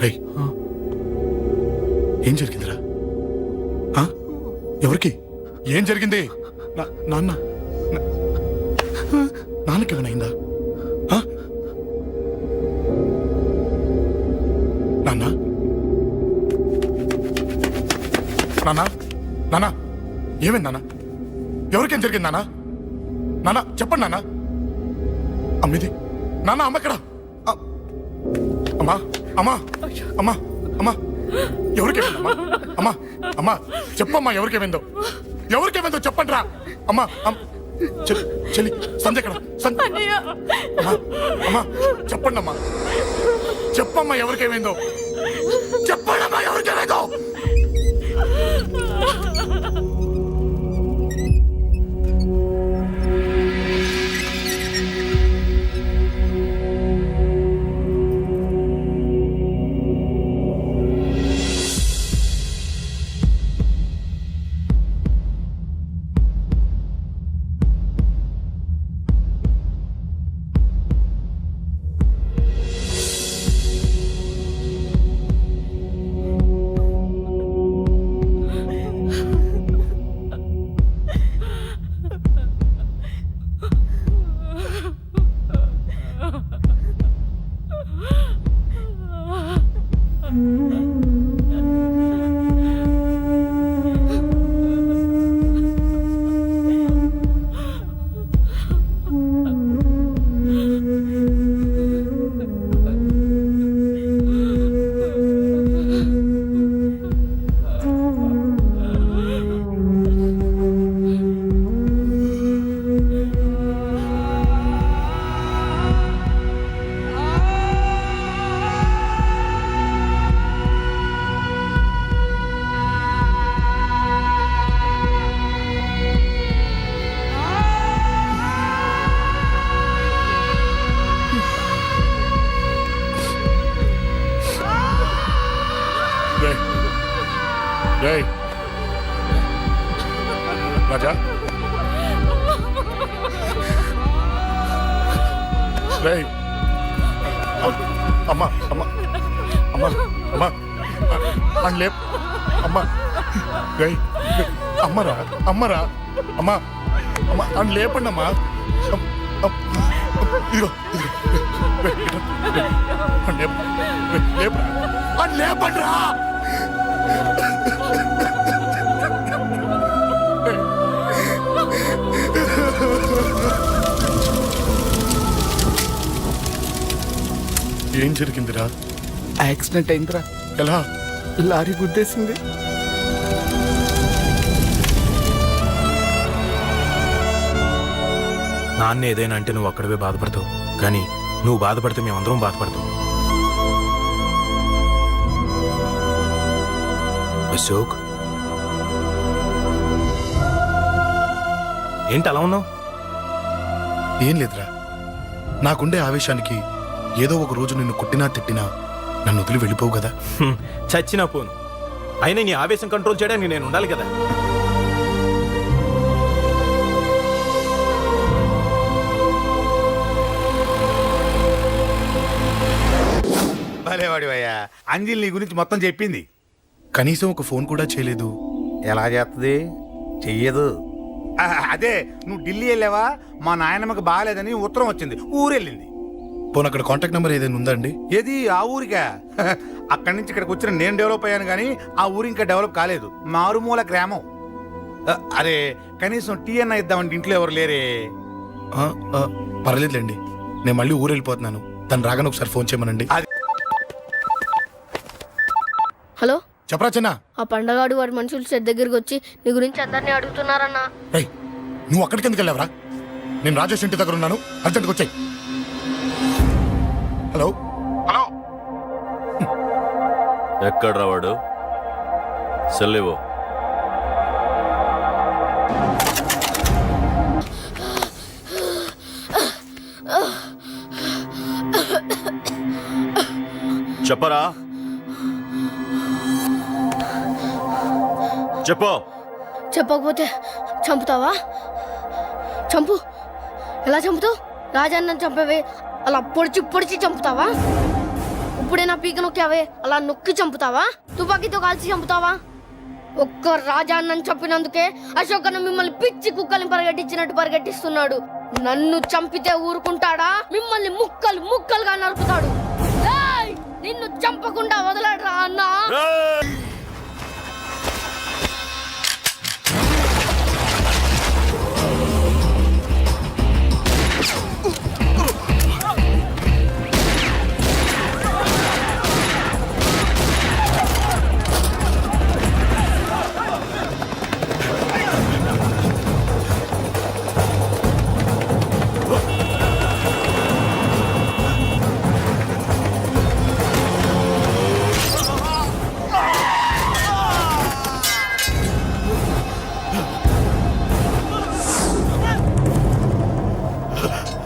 రేయ్, ఏం జరిగిందిరా? ఎవరికి ఏం జరిగింది? నాన్న నాన్నకేమైనా నాన్న నాన్న నాన్న ఏమైంది నాన్న? ఎవరికేం జరిగింది నాన్న? నాన్న చెప్పండి నాన్న. అమ్మిది నాన్న, అమ్మ ఎక్కడ? అమ్మా అమ్మా అమ్మా అమ్మా ఎవరికేమైందమ్మా? అమ్మా అమ్మా చెప్పమ్మా, ఎవరికేమైందో? ఎవరికేమైందో చెప్పండి రా. అమ్మా చెల్లి సంధ్య ఎక్కడ? అమ్మా అమ్మా చెప్పండి అమ్మా, చెప్పమ్మా ఎవరికేమైందో? చెప్పండి అమ్మా ఎవరికేమైందో? రేయ్ రాజా, రేయ్ అమ్మా అమ్మా అమ్మా అమ్మా అని లేప్ అమ్మా. రేయ్ అమ్మరా అమ్మరా అమ్మా అమ్మా అని లేపండి అమ్మా. ఇదిగో అని లేపండి రా. ఏం జరిగిందిరా? యాక్సిడెంట్ అయిందిరా. ఎలా? లారీ గుద్దేసింది. నాన్న ఏదైనా అంటే నువ్వు అక్కడవే బాధపడతావు, కానీ నువ్వు బాధపడితే మేమందరం బాధపడతాం. అశోక్, ఏంటి అలా ఉన్నావు? ఏం లేదురా, నాకుండే ఆవేశానికి ఏదో ఒక రోజు నిన్ను కొట్టినా తిట్టినా నన్ను వదిలి వెళ్ళిపోవు కదా. చచ్చినా పోను, అయినా నీ ఆవేశం కంట్రోల్ చేయడానికి నేను ఉండాలి కదా. భలేవాడి అయ్యా, అంజలి నీ గురించి మొత్తం చెప్పింది. కనీసం ఒక ఫోన్ కూడా చేయలేదు. ఎలా చేస్తుంది? చెయ్యదు. అదే నువ్వు ఢిల్లీ వెళ్ళావా, మా నాయనమ్మకి బాగాలేదని ఉత్తరం వచ్చింది, ఊరెళ్ళింది. పోనీ అక్కడ కాంటాక్ట్ నెంబర్ ఏదైనా ఉందా అండి? ఏది ఆ ఊరికా? అక్కడి నుంచి ఇక్కడికి వచ్చిన నేను డెవలప్ అయ్యాను కానీ ఆ ఊరు ఇంకా డెవలప్ కాలేదు, మారుమూల గ్రామం. అరే కనీసం టీ అన్న ఇద్దామంటే ఇంట్లో ఎవరు లేరే. పర్లేదులేండి, నేను మళ్ళీ ఊరు వెళ్ళిపోతున్నాను. తను రాగానే ఒకసారి ఫోన్ చేయమనండి. హలో చెప్పరా చిన్న? ఆ పండగాడు వాడి మనుషులు సెట్ దగ్గరికి వచ్చి నీ గురించి అందరినీ అడుగుతున్నారన్నా. నువ్వు అక్కడికి ఎందుకు వెళ్ళావరా? నేను రాజేష్ ఇంటి దగ్గర ఉన్నాను, అర్జెంట్గా వచ్చాయి. హలో హలో, ఎక్కడ రావాడు? సెల్లివో. చెప్పరా, చెప్పు. చెప్పకపోతే చంపుతావా? చంపు. ఎలా చంపుతావు? రాజాన్నని చంపవే, అలా పొడిచి పొడిచి చంపుతావా? ఇప్పుడే నా పీక నొక్కావే అలా నొక్కి చంపుతావా? తుపాకీతో కాల్చి చంపుతావా? ఒక్క రాజా అన్నని చెప్పినందుకే అశోక్ అన్న మిమ్మల్ని పిచ్చి కుక్కల్ని పరిగెట్టించినట్టు పరిగెట్టిస్తున్నాడు. నన్ను చంపితే ఊరుకుంటాడా? మిమ్మల్ని ముక్కలు ముక్కలుగా నరుకుతాడు. ఏయ్! నిన్ను చంపకుండా వదలడరా అన్నా.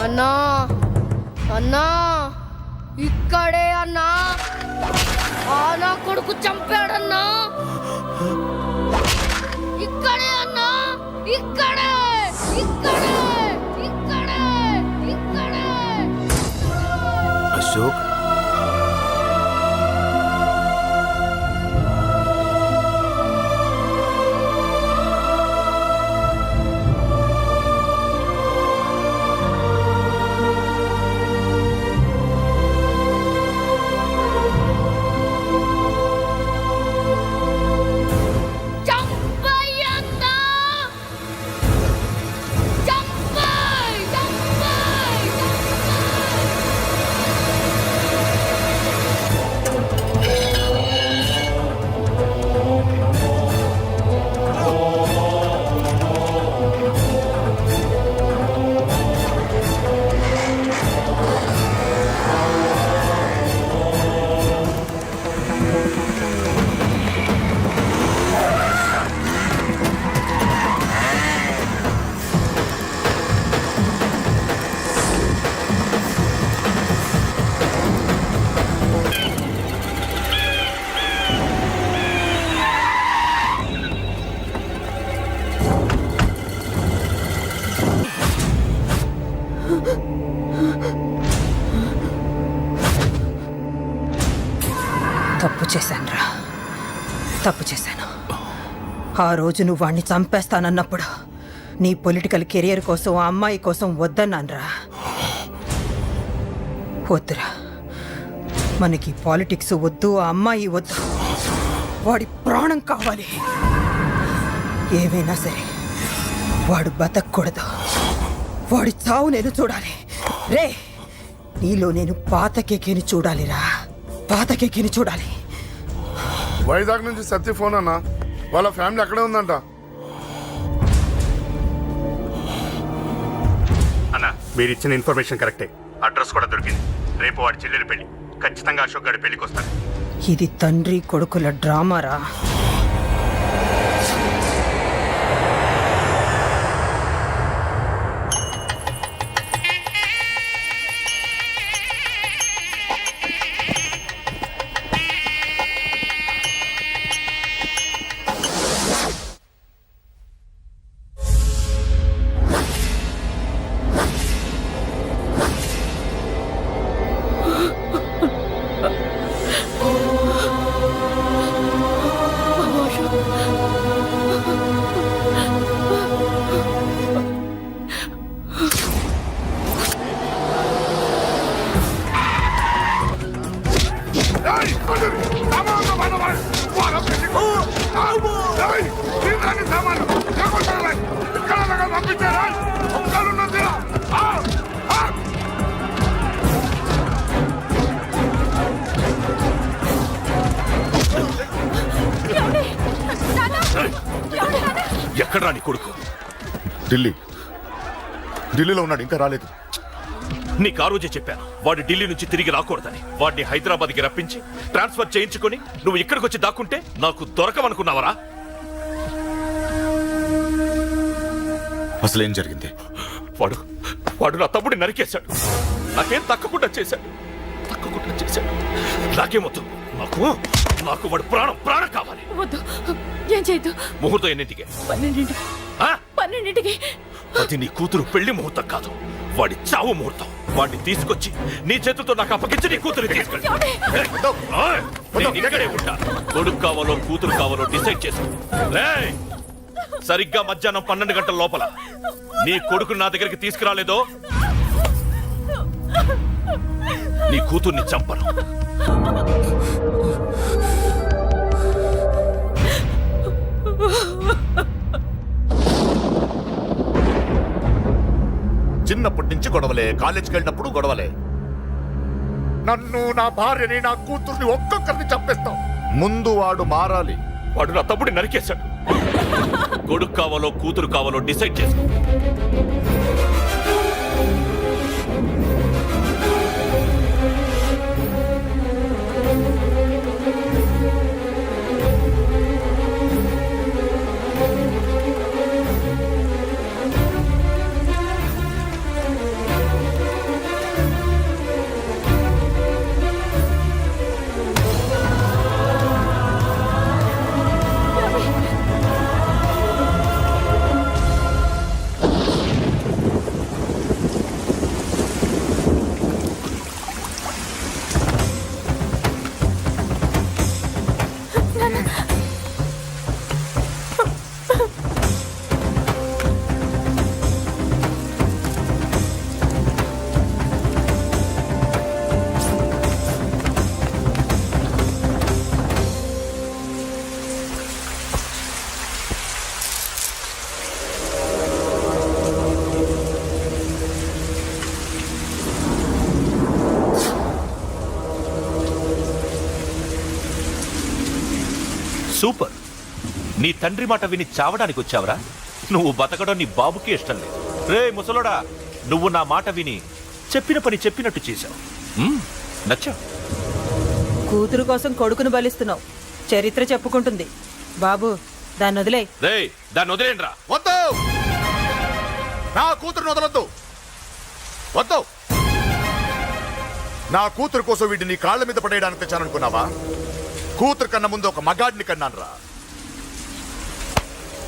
అన్నా అన్నా ఇక్కడే అన్నా. నా కొడుకు చంపాడన్నా. ఇక్కడే అన్నా. ఇక్కడే ఇక్కడే ఇక్కడే ఇక్కడే. అశోక్ తప్పు చేశానురా, తప్పు చేశాను. ఆ రోజు నువ్వు వాణ్ణి చంపేస్తానన్నప్పుడు నీ పొలిటికల్ కెరియర్ కోసం ఆ అమ్మాయి కోసం వద్దన్నానురా. వద్దురా, మనకి పాలిటిక్స్ వద్దు, ఆ అమ్మాయి వద్దు, వాడి ప్రాణం కావాలి. ఏమైనా సరే వాడు బతకూడదు, వాడి చావు నేను చూడాలి. రే, నీలో నేను పాత కేకేని చూడాలిరా, పాత కేకేని చూడాలి. వైజాగ్ నుంచి సత్య ఫోన్ అన్న, వాళ్ళ ఫ్యామిలీ అక్కడే ఉందంట. అన్న, మీరు ఇచ్చిన ఇన్ఫర్మేషన్ కరెక్టే. అడ్రస్ కూడా దొరికింది. రేపు వాడి చెల్లెలి పెళ్లి. ఖచ్చితంగా అశోక్ గారి పెళ్లికి వస్తాను. ఇది తండ్రి కొడుకుల డ్రామారా. ఎక్కడ రాని కొడుకు? ఢిల్లీలో ఉన్నాడు, ఇంకా రాలేదు. నీకు ఆ రోజే చెప్పాను వాడు ఢిల్లీ నుంచి తిరిగి రాకూడదని. వాడిని హైదరాబాద్కి రప్పించి ట్రాన్స్ఫర్ చేయించుకొని నువ్వు ఇక్కడికి వచ్చి దాక్కుంటే నాకు దొరకవనుకున్నావరా? అసలేం జరిగింది? వాడు నా తమ్ముడిని నరికేశాడు. నాకేం తక్కకుండా చేశాడు. నాకేమొద్దు. నాకు వాడు ప్రాణం కావాలి. వద్దు, ఏం చేయొద్దు. ముహూర్తం ఎన్నింటికి? 12ంటికి. అది నీ కూతురు పెళ్లి ముహూర్తం కాదు, వాడి చావు ముహూర్తం. వాడిని తీసుకొచ్చి నీ చేతులతో నాకు అప్పగించి నీ కూతురు తీసుకెళ్ళి నేను ఇక్కడే ఉంటా. కొడుకు కావాలో కూతురు కావాలో డిసైడ్ చేసుకో. రేయ్, సరిగ్గా మధ్యాహ్నం 12 గంటల లోపల నీ కొడుకుని నా దగ్గరికి తీసుకురాలేదో నీ కూతుర్ని చంపను. చిన్నప్పటి నుంచి గొడవలే, కాలేజీకి వెళ్ళినప్పుడు గొడవలే. నన్ను, నా భార్యని, నా కూతుర్ని ఒక్కొక్కరిని చంపేస్తాం. ముందు వాడు మారాలి. వాడు నా తమ్ముడిని నరికేశాడు. కొడుకు కావాలో కూతురు కావాలో డిసైడ్ చేసుకో. సూపర్. నీ తండ్రి మాట విని చావడానికి వచ్చావరా? నువ్వు బతకడం నీ బాబుకి ఇష్టం లేదు. రే ముసలోడా, నువ్వు నా మాట విని చెప్పిన పని చెప్పినట్టు చేశావు. నచ్చా. కూతురు కోసం కొడుకును బలిస్తున్నావు. చరిత్ర చెప్పుకుంటుంది. బాబు, దాన్ని వదిలే. రే, దాన్ని వదిలేండ్రా. వద్దు, నా కూతురుని వదలొద్దు. వద్దు. నా కూతురు కోసం వీటిని కాళ్ళ మీద పడేయడానికి తెచ్చాననుకున్నావా? కూతురు కన్నా ముందు ఒక మగాడిని కన్నానురా.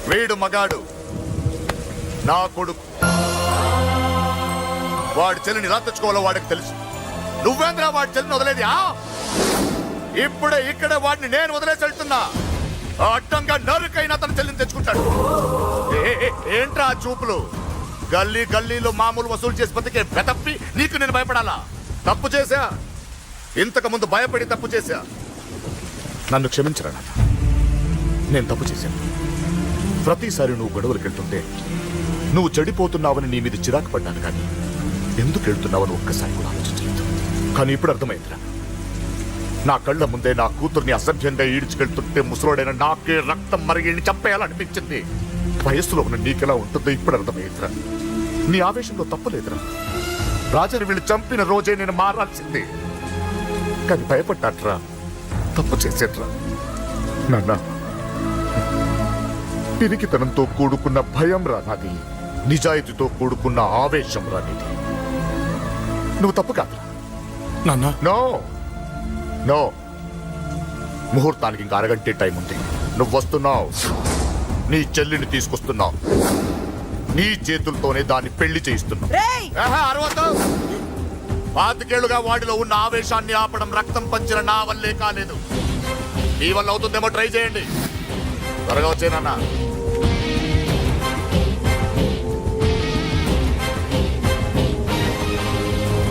వీడు మగాడు, నా కొడుకు. వాడి చెల్లిని ఎలా తెచ్చుకోవాలో వాడికి తెలుసు. నువ్వేంద్రా వాడి చెల్లిని వదిలేది? ఇప్పుడే ఇక్కడే వాడిని నేను వదిలేసి వెళ్తున్నా. అడ్డంగా నరుకైనా తన చెల్లిని తెచ్చుకుంటాడు. ఏంట్రా చూపులు? గల్లీ గల్లీలో మామూలు వసూలు చేసి బతికే బెతప్పి నీకు నేను భయపడాలా? తప్పు చేశా, ఇంతకు ముందు భయపడి తప్పు చేశా. నన్ను క్షమించరా నాన్న, నేను తప్పు చేశాను. ప్రతిసారి నువ్వు గొడవలకు వెళ్తుంటే నువ్వు చెడిపోతున్నావని నీ మీద చిరాకు పడ్డాను, కానీ ఎందుకు వెళ్తున్నావని ఒక్కసారి కూడా ఆలోచించలేదు. కానీ ఇప్పుడు అర్థమైందిరా. నా కళ్ళ ముందే నా కూతుర్ని అసభ్యంగా ఈడ్చుకెళ్తుంటే ముసలోడైన నాకే రక్తం మరిగిని చంపేయాలనిపించింది. వయస్సులో ఉన్న నీకెలా ఉంటుందో ఇప్పుడు అర్థమైందిరా. నీ ఆవేశంలో తప్పలేదురా. రాజాని వీళ్ళు చంపిన రోజే నేను మారాల్సిందే, కానీ భయపడ్డాట్రా. తప్పు చేసేట్రా నాన్న. పిరికితనంతో కూడుకున్న భయం రా నాది, నిజాయితీతో కూడుకున్న ఆవేశం రా నీది. నువ్వు తప్పు కాదు నాన్న. నో నో, ముహూర్తానికి ఇంకా అరగంటే టైం ఉంది. నువ్వు వస్తున్నావు, నీ చెల్లిని తీసుకొస్తున్నావు. నీ చేతులతోనే దాన్ని పెళ్లి చేయిస్తున్నావు. అరవద్దు. 25 ఏళ్లుగా వాడిలో ఉన్న ఆవేశాన్ని ఆపడం రక్తం పంచిన నా వల్లే కాలేదు. నీ వల్ల అవుతుందేమో ట్రై చేయండి. త్వరగా వచ్చేనన్నా.